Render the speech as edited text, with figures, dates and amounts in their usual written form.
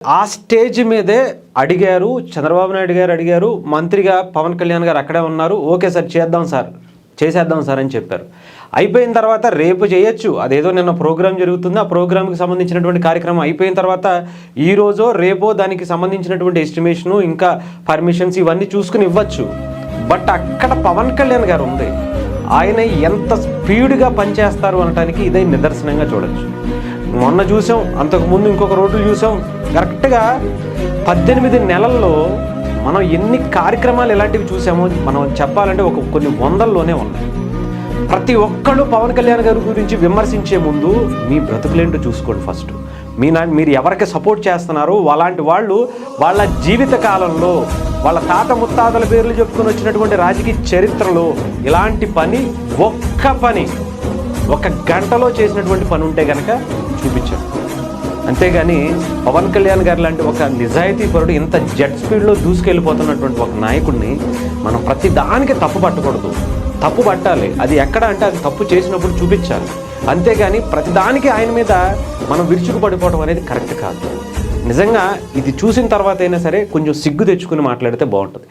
ఆ స్టేజ్ మీదే అడిగారు, చంద్రబాబు నాయుడు గారు అడిగారు, మంత్రిగా పవన్ కళ్యాణ్ గారు అక్కడే ఉన్నారు. ఓకే సార్ చేద్దాం సార్, చేసేద్దాం సార్ అని చెప్పారు. అయిపోయిన తర్వాత రేపు చేయొచ్చు, అదేదో నిన్న ప్రోగ్రామ్ జరుగుతుంది, ఆ ప్రోగ్రామ్కి సంబంధించినటువంటి కార్యక్రమం అయిపోయిన తర్వాత ఈరోజో రేపో దానికి సంబంధించినటువంటి ఎస్టిమేషను ఇంకా పర్మిషన్స్ ఇవన్నీ చూసుకుని ఇవ్వచ్చు. బట్ అక్కడ పవన్ కళ్యాణ్ గారు ఉంది, ఆయన ఎంత స్పీడ్గా పనిచేస్తారు అనడానికి ఇదే నిదర్శనంగా చూడొచ్చు. మొన్న చూసాం, అంతకుముందు ఇంకొక రోడ్లు చూసాం. కరెక్ట్గా 18 నెలల్లో మనం ఎన్ని కార్యక్రమాలు ఇలాంటివి చూసామో మనం చెప్పాలంటే కొన్ని వందల్లోనే ఉన్నాయి. ప్రతి ఒక్కళ్ళు పవన్ కళ్యాణ్ గారి గురించి విమర్శించే ముందు మీ బ్రతుకులేంటో చూసుకోండి. ఫస్ట్ మీరు ఎవరికి సపోర్ట్ చేస్తున్నారో అలాంటి వాళ్ళు వాళ్ళ జీవిత కాలంలో వాళ్ళ తాత ముత్తాతల పేర్లు చెప్పుకొని వచ్చినటువంటి రాజకీయ చరిత్రలో ఇలాంటి పని ఒక గంటలో చేసినటువంటి పని ఉంటే కనుక చూపించారు. అంతేగాని పవన్ కళ్యాణ్ గారు లాంటి ఒక నిజాయితీ పరుడు ఇంత జెట్ స్పీడ్లో దూసుకెళ్ళిపోతున్నటువంటి ఒక నాయకుడిని మనం ప్రతి దానికి తప్పు పట్టకూడదు. తప్పు పట్టాలి, అది ఎక్కడ అంటే అది తప్పు చేసినప్పుడు చూపించాలి. అంతేగాని ప్రతిదానికి ఆయన మీద మనం విరుచుకుపడిపోవడం అనేది కరెక్ట్ కాదు. నిజంగా ఇది చూసిన తర్వాత అయినా సరే కొంచెం సిగ్గు తెచ్చుకుని మాట్లాడితే బాగుంటుంది.